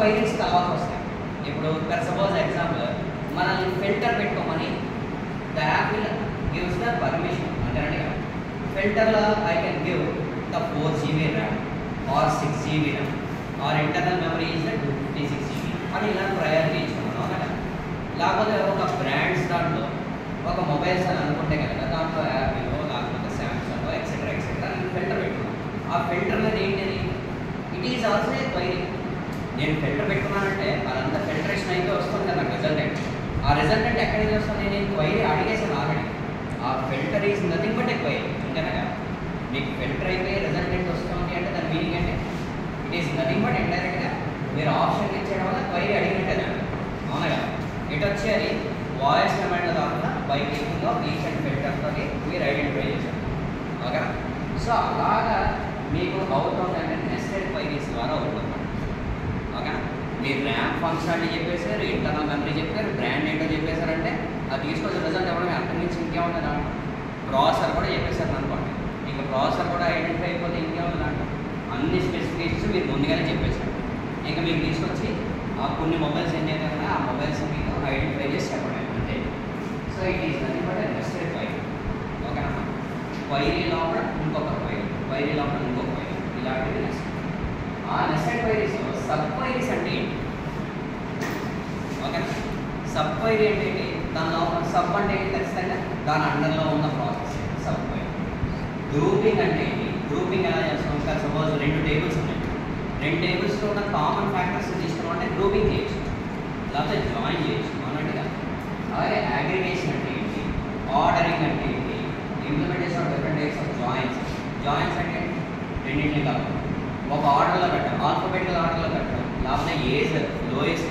Queries కావాల్సి వస్తాయి. ఇప్పుడు ఫర్ సపోజ్ ఎగ్జాంపుల్ మనల్ని ఫిల్టర్ పెట్టుకోమని the app will gives the permission అంటే ఫిల్టర్లో I can give the 4 GB RAM or 6 GB RAM or internal memory is the 256 GB అని ఇలా ప్రయారిటీ ఇచ్చుకున్నాను అన్నమాట. లేకపోతే ఒక బ్రాండ్స్ దాంట్లో ఒక మొబైల్స్ అని అనుకుంటే కనుక దాంట్లో యాపిలో లేకపోతే శాంసంగ్ ఎక్సెట్రా ఎక్సెట్రా ఫిల్టర్ పెట్టుకున్నాను. ఆ ఫిల్టర్ అనేది ఏంటిది? It is also a query. నేను ఫిల్టర్ పెట్టుకున్నానంటే అదంతా ఫిల్టరేషన్ అయితే వస్తుంది కదా నాకు రిజల్టెంట్. ఆ రిజల్టెంట్ ఎక్కడి నుంచి వస్తుంది? నేను క్వైరీ అడిగేసాను ఆల్రెడీ. ఆ filter is nothing but A query. అంతేనా? మీకు ఫిల్టర్ అయిపోయి రిజల్టెంట్ వస్తుంది అంటే దాని మీనింగ్ అంటే ఇట్ ఈస్ నథింగ్ బట్ ఇండైరెక్ట్గా మీరు ఆప్షన్ ఇచ్చేయడం వల్ల క్వైరీ అడిగినట్టే దాన్ని. అవునా కదా? ఇటు వచ్చి అది వాయిస్ కమాండ్ కాకుండా by clicking of each and filter తోటి మీరు ఐడెంటిఫై చేశారు. ఓకేనా? సో అలాగా మీకు అవుతుందంటే నెస్టెడ్ క్వైరీస్ ద్వారా అవుతుంది. ఓకేనా? మీరు ర్యామ్ ఫంక్షనాలిటీ చెప్పేశారు, ఇంటర్నల్ మెమరీ చెప్పారు, బ్రాండ్ ఏంటో చెప్పేశారంటే అది తీసుకొచ్చిన రిజల్ట్ ఇవ్వడమే. అంతకు మించి ఇంకేముంది దాంట్లో? ప్రాసెసర్ కూడా చెప్పేశారు అనుకోండి. ఇంకా ప్రాసెసర్ కూడా ఐడెంటిఫై అయిపోతే ఇంకేముంది దాంట్లో? అన్ని స్పెసిఫికేషన్స్ మీరు ముందుగానే చెప్పేశారు. ఇంకా మీకు తీసుకొచ్చి ఆ కొన్ని మొబైల్స్ ఏంటంటే కదా ఆ మొబైల్స్ మీకు ఐడెంటిఫై చేసి చెప్పడం అంతే. So it is nothing but nested query. ఓకేనా? క్వైరీ లోపల ఇంకొక క్వైరీ, క్వైరీ లోపల ఇంకొక క్వైరీ, ఇలాంటివి నెస్టెడ్. ఆ నెస్టెడ్ క్వైరీస్ సబ్ క్వైరీస్ అంటే ఏంటి? ఓకేనా? సబ్ క్వైరీ అంటే ఏంటి? దాని లోపల సబ్ అంటే ఏంటి? ఖచ్చితంగా దాని అండర్లో ఉన్న ప్రాసెస్ సబ్ క్వైరీ. గ్రూపింగ్ అంటే ఏంటి? గ్రూపింగ్ ఎలా చేస్తాం? ఇంకా సపోజ్ 2 టేబుల్స్ ఉన్నాయి, 2 టేబుల్స్లో ఉన్న కామన్ ఫ్యాక్టర్స్ తీసుకున్నాం అంటే గ్రూపింగ్ చేయొచ్చు, లేకపోతే జాయిన్ చేయొచ్చు అన్నట్టుగా. అలాగే అగ్రిగేషన్ అంటే ఏంటి? ఆర్డరింగ్ అంటే ఏంటి? Implementation of different types of joins. Joins అంటే రెండింటిని కాదు ఒక ఆర్డర్లో పెట్టడం, ఆల్ఫాబెటికల్ ఆర్డర్లో పెట్టడం, లేకపోతే ఏజ్ లోయెస్ట్